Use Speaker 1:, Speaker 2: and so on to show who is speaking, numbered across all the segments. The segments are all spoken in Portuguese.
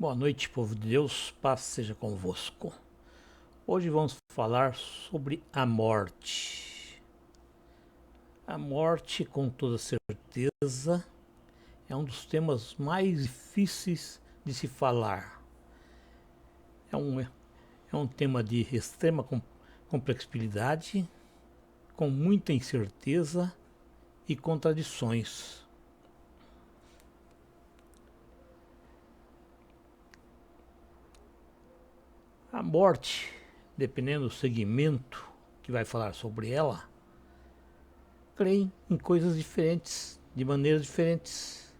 Speaker 1: Boa noite, povo de Deus, paz seja convosco. Hoje vamos falar sobre a morte. A morte, com toda certeza, é um dos temas mais difíceis de se falar. É um tema de extrema complexidade, com muita incerteza e contradições. A morte, dependendo do segmento que vai falar sobre ela, creem em coisas diferentes, de maneiras diferentes.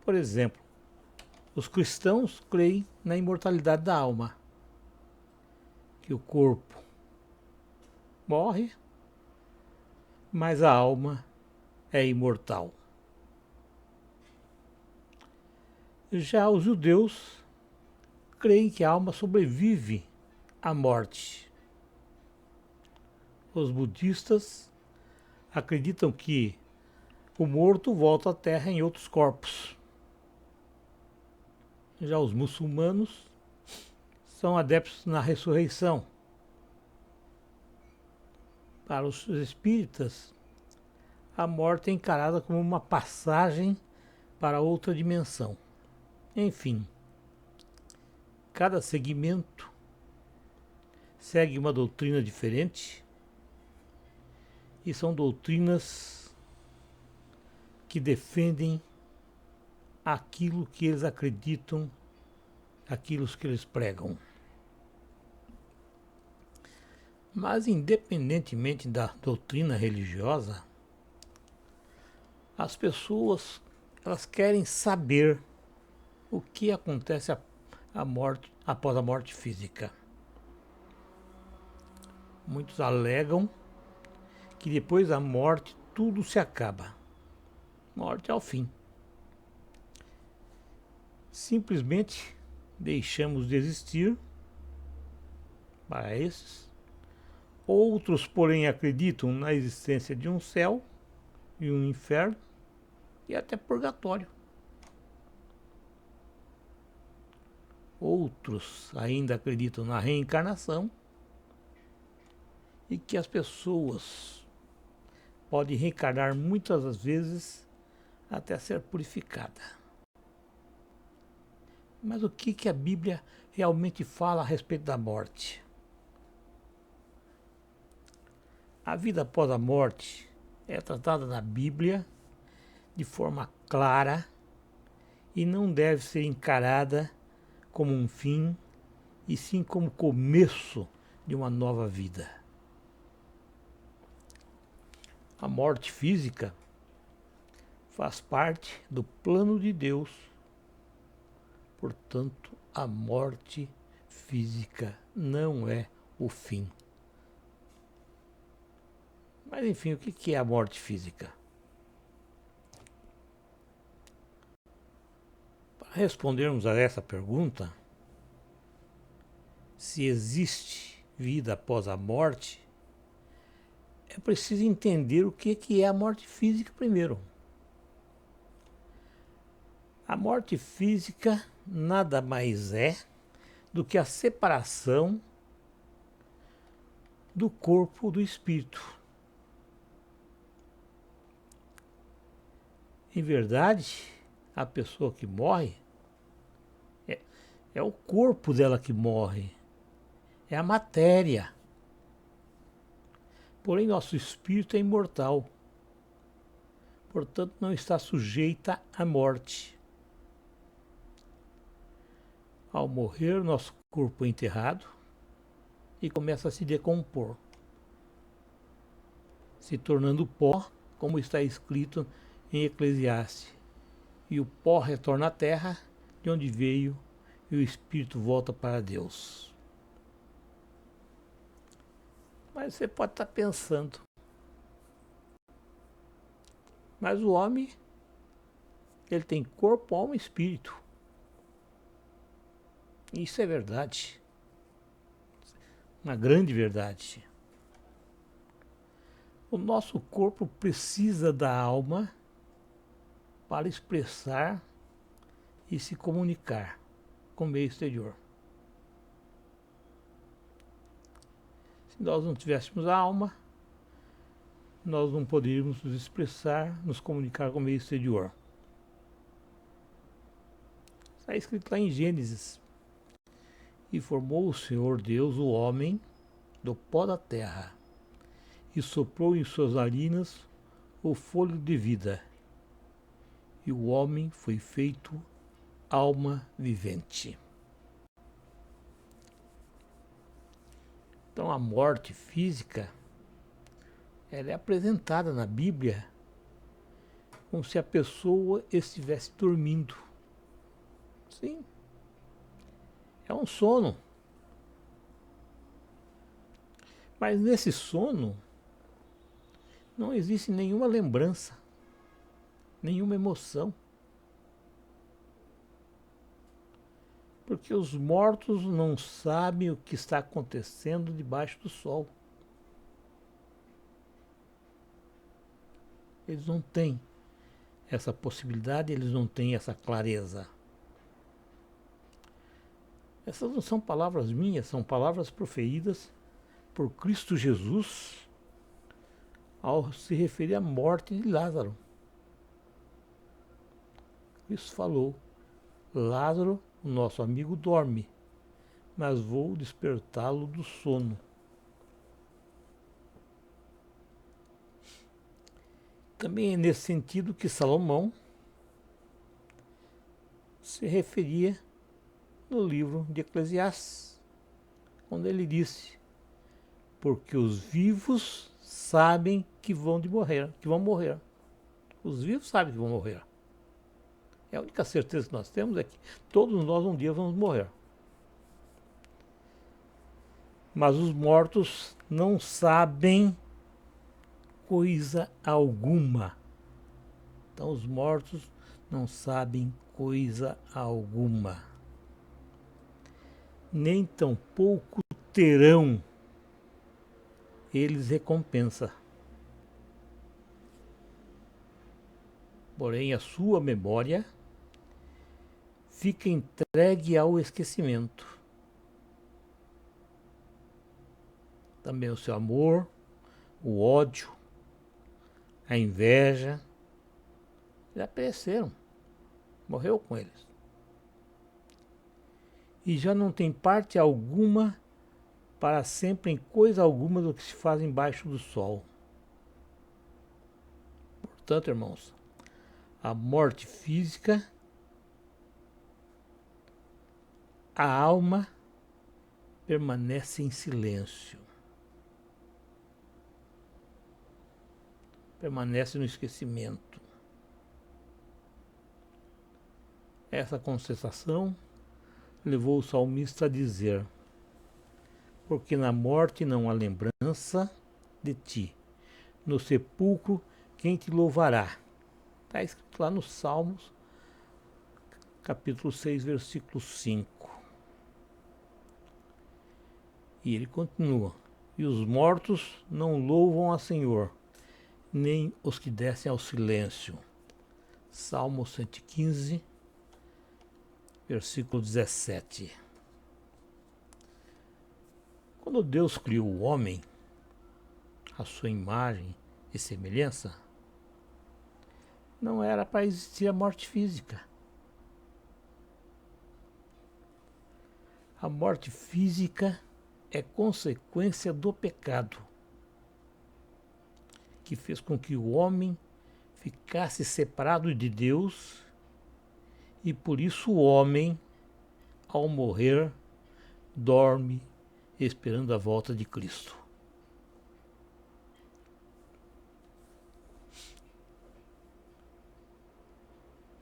Speaker 1: Por exemplo, os cristãos creem na imortalidade da alma, que o corpo morre, mas a alma é imortal. Já os judeus creem que a alma sobrevive à morte. Os budistas acreditam que o morto volta à terra em outros corpos. Já os muçulmanos são adeptos na ressurreição. Para os espíritas, a morte é encarada como uma passagem para outra dimensão. Enfim, cada segmento segue uma doutrina diferente e são doutrinas que defendem aquilo que eles acreditam, aquilo que eles pregam. Mas independentemente da doutrina religiosa, as pessoas elas querem saber o que acontece após a morte física. Muitos alegam que depois da morte tudo se acaba. Morte é o fim. Simplesmente deixamos de existir para esses. Outros, porém, acreditam na existência de um céu e um inferno e até purgatório. Outros ainda acreditam na reencarnação e que as pessoas podem reencarnar muitas das vezes até ser purificada. Mas o que a Bíblia realmente fala a respeito da morte? A vida após a morte é tratada na Bíblia de forma clara e não deve ser encarada como um fim, e sim como começo de uma nova vida. A morte física faz parte do plano de Deus. Portanto, a morte física não é o fim. Mas enfim, o que é a morte física? Para respondermos a essa pergunta, se existe vida após a morte, é preciso entender o que é a morte física primeiro. A morte física nada mais é do que a separação do corpo do espírito. Em verdade, a pessoa que morre é o corpo dela que morre, é a matéria. Porém, nosso espírito é imortal, portanto, não está sujeita à morte. Ao morrer, nosso corpo é enterrado e começa a se decompor, se tornando pó, como está escrito em Eclesiastes. E o pó retorna à terra, de onde veio, e o espírito volta para Deus. Mas você pode estar pensando, mas o homem, ele tem corpo, alma e espírito. Isso é verdade. Uma grande verdade. O nosso corpo precisa da alma para expressar e se comunicar. com o meio exterior. Se nós não tivéssemos a alma, nós não poderíamos nos expressar, nos comunicar com o meio exterior. Está escrito lá em Gênesis: e formou o Senhor Deus o homem do pó da terra, e soprou em suas narinas o fôlego de vida, e o homem foi feito alma vivente. Então a morte física, ela é apresentada na Bíblia como se a pessoa estivesse dormindo. Sim, é um sono. Mas nesse sono não existe nenhuma lembrança, nenhuma emoção. Porque os mortos não sabem o que está acontecendo debaixo do sol. Eles não têm essa possibilidade, eles não têm essa clareza. Essas não são palavras minhas, são palavras proferidas por Cristo Jesus ao se referir à morte de Lázaro. Cristo falou: Lázaro, o nosso amigo, dorme, mas vou despertá-lo do sono. Também é nesse sentido que Salomão se referia no livro de Eclesiastes, quando ele disse: porque os vivos sabem que vão morrer. Os vivos sabem que vão morrer. A única certeza que nós temos é que todos nós um dia vamos morrer. Mas os mortos não sabem coisa alguma. Então os mortos não sabem coisa alguma. Nem tampouco terão eles recompensa. Porém, a sua memória fica entregue ao esquecimento. Também o seu amor, o ódio, a inveja, já pereceram, morreu com eles. E já não tem parte alguma para sempre em coisa alguma do que se faz embaixo do sol. Portanto, irmãos, a morte física, a alma permanece em silêncio. Permanece no esquecimento. Essa constatação levou o salmista a dizer: porque na morte não há lembrança de ti, no sepulcro quem te louvará. Está escrito lá nos Salmos, capítulo 6, versículo 5. E ele continua: e os mortos não louvam a Senhor, nem os que descem ao silêncio. Salmo 115, versículo 17. Quando Deus criou o homem, a sua imagem e semelhança, não era para existir a morte física. A morte física é consequência do pecado, que fez com que o homem ficasse separado de Deus, e por isso o homem, ao morrer, dorme esperando a volta de Cristo.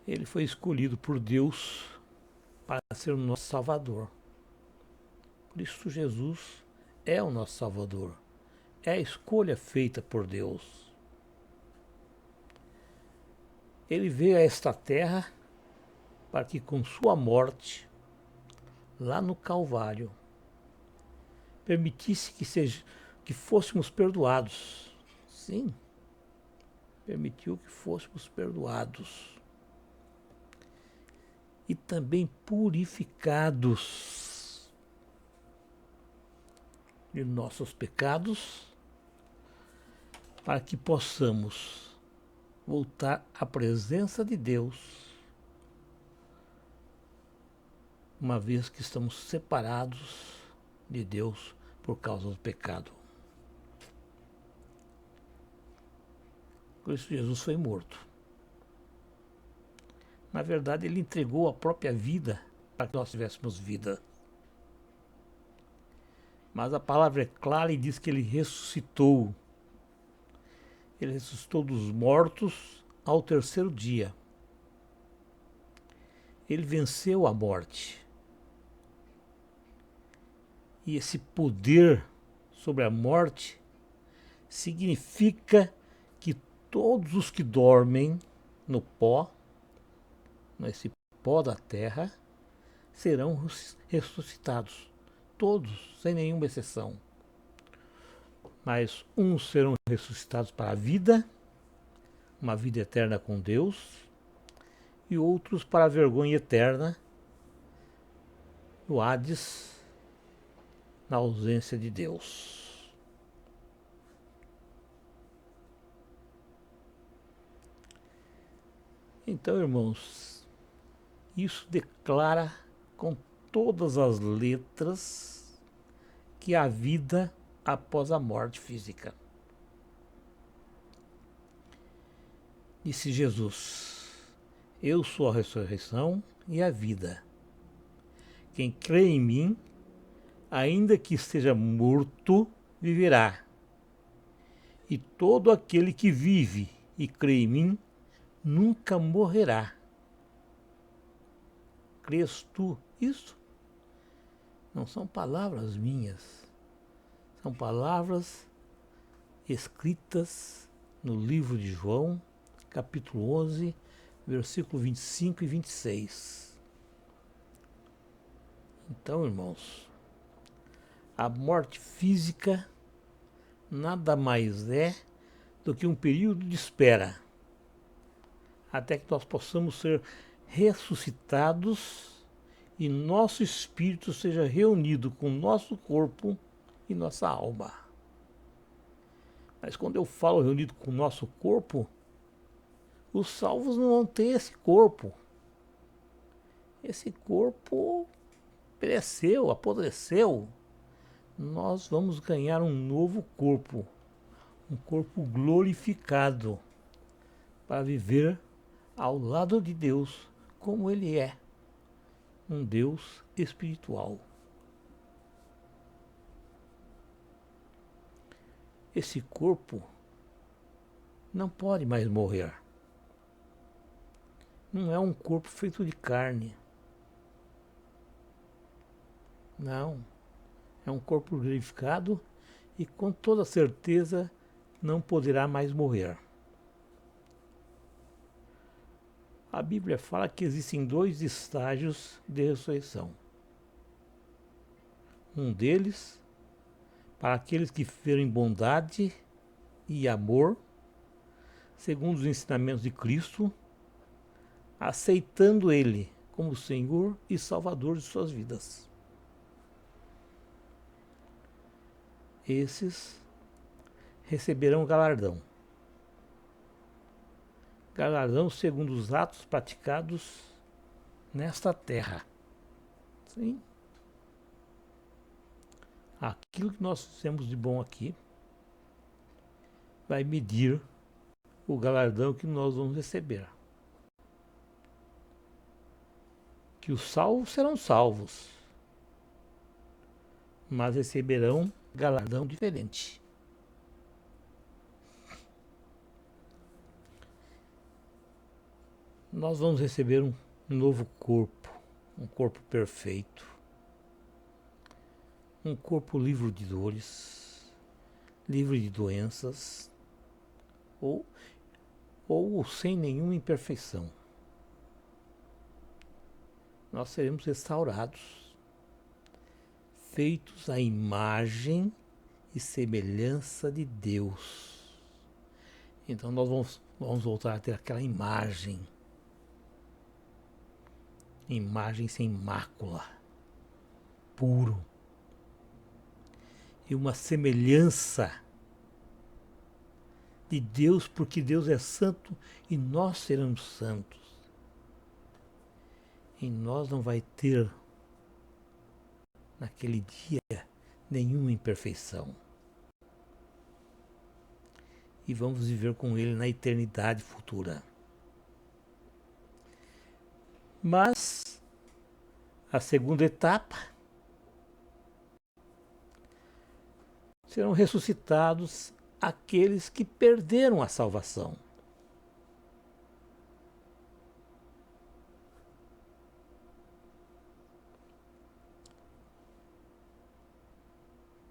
Speaker 1: Ele foi escolhido por Deus para ser o nosso Salvador. Cristo Jesus é o nosso Salvador. É a escolha feita por Deus. Ele veio a esta terra para que com sua morte, lá no Calvário, permitisse que fôssemos perdoados. Sim, permitiu que fôssemos perdoados. e também purificados de nossos pecados, para que possamos voltar à presença de Deus, uma vez que estamos separados de Deus por causa do pecado. Por isso Jesus foi morto. Na verdade, ele entregou a própria vida para que nós tivéssemos vida. Mas a palavra é clara e diz que ele ressuscitou. Ele ressuscitou dos mortos ao terceiro dia. Ele venceu a morte. E esse poder sobre a morte significa que todos os que dormem no pó, nesse pó da terra, serão ressuscitados. Todos, sem nenhuma exceção. Mas uns serão ressuscitados para a vida, uma vida eterna com Deus, e outros para a vergonha eterna, no Hades, na ausência de Deus. Então, irmãos, isso declara com todas as letras que há vida após a morte física. Disse Jesus: eu sou a ressurreição e a vida. Quem crê em mim, ainda que esteja morto, viverá. E todo aquele que vive e crê em mim, nunca morrerá. Crês tu isso? Não são palavras minhas, são palavras escritas no livro de João, capítulo 11, versículo 25 e 26. Então, irmãos, a morte física nada mais é do que um período de espera, até que nós possamos ser ressuscitados e nosso espírito seja reunido com nosso corpo e nossa alma. Mas quando eu falo reunido com o nosso corpo, os salvos não vão ter esse corpo. Esse corpo pereceu, apodreceu. Nós vamos ganhar um novo corpo, um corpo glorificado, para viver ao lado de Deus como Ele é, um Deus espiritual. Esse corpo não pode mais morrer. Não é um corpo feito de carne. Não. É um corpo glorificado e com toda certeza não poderá mais morrer. A Bíblia fala que existem 2 estágios de ressurreição. Um deles, para aqueles que viveram em bondade e amor, segundo os ensinamentos de Cristo, aceitando Ele como Senhor e Salvador de suas vidas. Esses receberão galardão. Galardão segundo os atos praticados nesta terra. Sim. Aquilo que nós fizemos de bom aqui vai medir o galardão que nós vamos receber. Que os salvos serão salvos, mas receberão galardão diferente. Nós vamos receber um novo corpo, um corpo perfeito, um corpo livre de dores, livre de doenças, ou sem nenhuma imperfeição. Nós seremos restaurados, feitos à imagem e semelhança de Deus. Então nós vamos voltar a ter aquela imagem. imagem sem mácula, puro, e uma semelhança de Deus, porque Deus é santo e nós seremos santos. Em nós não vai ter, naquele dia, nenhuma imperfeição. E vamos viver com Ele na eternidade futura. Mas a segunda etapa serão ressuscitados aqueles que perderam a salvação.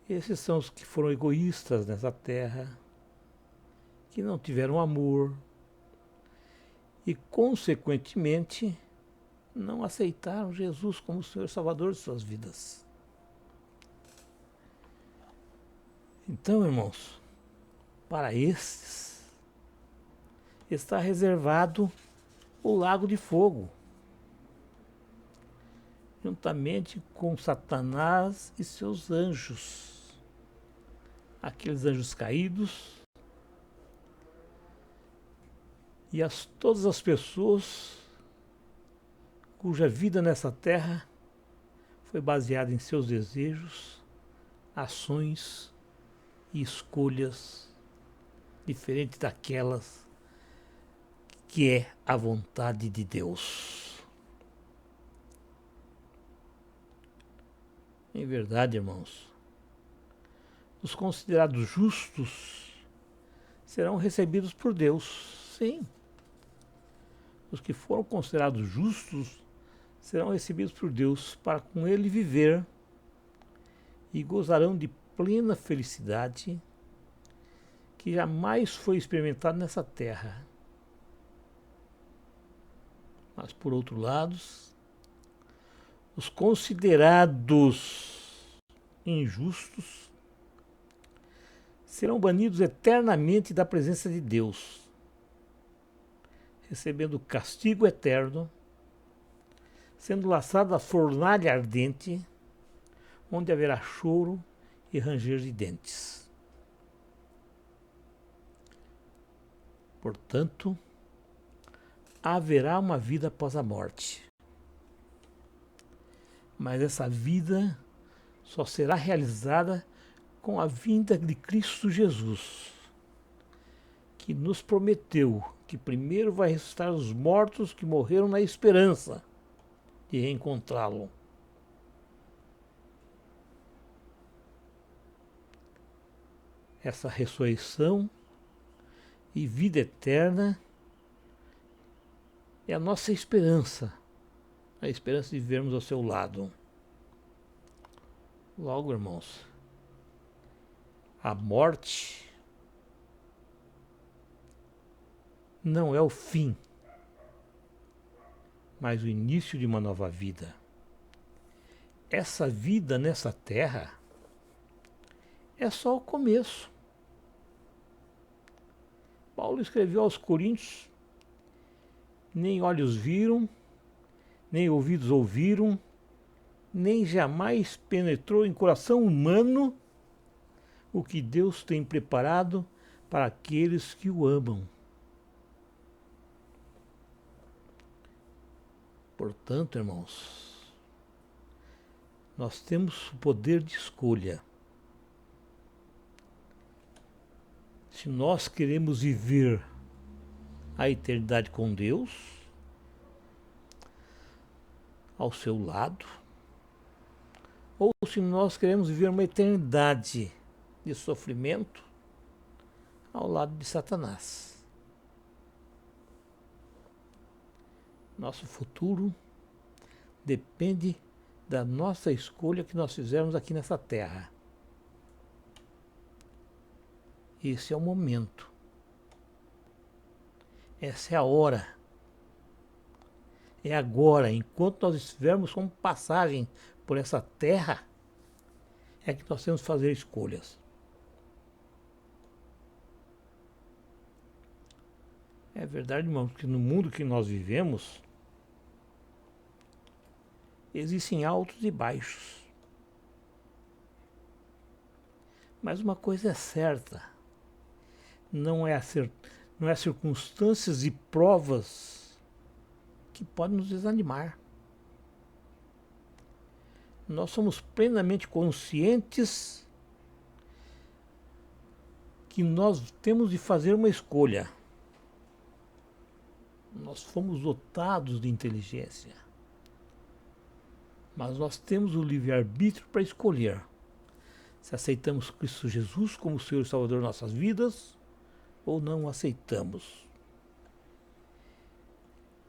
Speaker 1: Esses são os que foram egoístas nessa terra, que não tiveram amor e, consequentemente, não aceitaram Jesus como Senhor e Salvador de suas vidas. Então, irmãos, para estes está reservado o lago de fogo, juntamente com Satanás e seus anjos, aqueles anjos caídos e todas as pessoas cuja vida nessa terra foi baseada em seus desejos, ações e escolhas diferentes daquelas que é a vontade de Deus. Em verdade, irmãos, os considerados justos serão recebidos por Deus. Sim, os que foram considerados justos serão recebidos por Deus para com Ele viver e gozarão de plena felicidade que jamais foi experimentada nessa terra. Mas, por outro lado, os considerados injustos serão banidos eternamente da presença de Deus, recebendo castigo eterno, sendo laçados à fornalha ardente, onde haverá choro e ranger de dentes. Portanto, haverá uma vida após a morte. Mas essa vida só será realizada com a vinda de Cristo Jesus, que nos prometeu que primeiro vai ressuscitar os mortos que morreram na esperança de reencontrá-lo. Essa ressurreição e vida eterna é a nossa esperança, a esperança de vivermos ao seu lado. Logo, irmãos, a morte não é o fim, mas o início de uma nova vida. Essa vida nessa terra é só o começo. Paulo escreveu aos Coríntios: nem olhos viram, nem ouvidos ouviram, nem jamais penetrou em coração humano o que Deus tem preparado para aqueles que o amam. Portanto, irmãos, nós temos o poder de escolha. Se nós queremos viver a eternidade com Deus, ao seu lado, ou se nós queremos viver uma eternidade de sofrimento ao lado de Satanás. Nosso futuro depende da nossa escolha que nós fizermos aqui nessa terra. Esse é o momento. Essa é a hora. É agora, enquanto nós estivermos como passagem por essa terra, é que nós temos que fazer escolhas. É verdade, irmão, que no mundo que nós vivemos, Existem altos e baixos. Mas uma coisa é certa, não é as circunstâncias e provas que podem nos desanimar. Nós somos plenamente conscientes que nós temos de fazer uma escolha. Nós fomos dotados de inteligência, mas nós temos o livre-arbítrio para escolher se aceitamos Cristo Jesus como Senhor e Salvador de nossas vidas ou não aceitamos.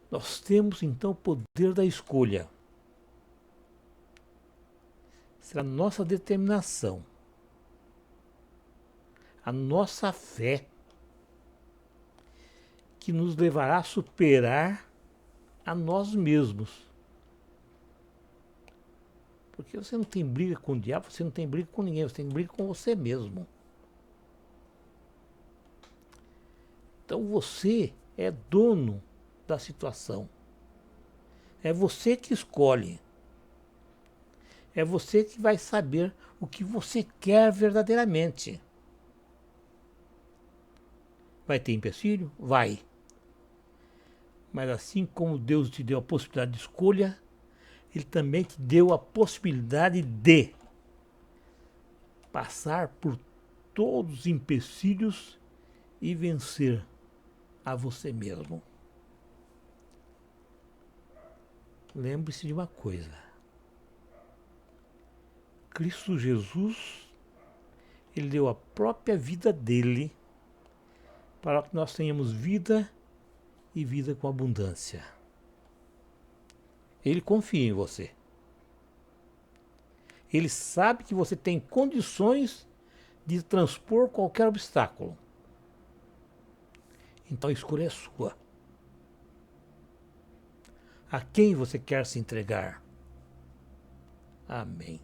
Speaker 1: Nós temos então o poder da escolha. Será a nossa determinação, a nossa fé, que nos levará a superar a nós mesmos. Porque você não tem briga com o diabo, você não tem briga com ninguém, você tem briga com você mesmo. Então você é dono da situação. É você que escolhe. É você que vai saber o que você quer verdadeiramente. Vai ter empecilho? Vai. Mas assim como Deus te deu a possibilidade de escolha, Ele também te deu a possibilidade de passar por todos os empecilhos e vencer a você mesmo. Lembre-se de uma coisa. Cristo Jesus, Ele deu a própria vida dele para que nós tenhamos vida e vida com abundância. Ele confia em você. Ele sabe que você tem condições de transpor qualquer obstáculo. Então a escolha é sua. A quem você quer se entregar? Amém.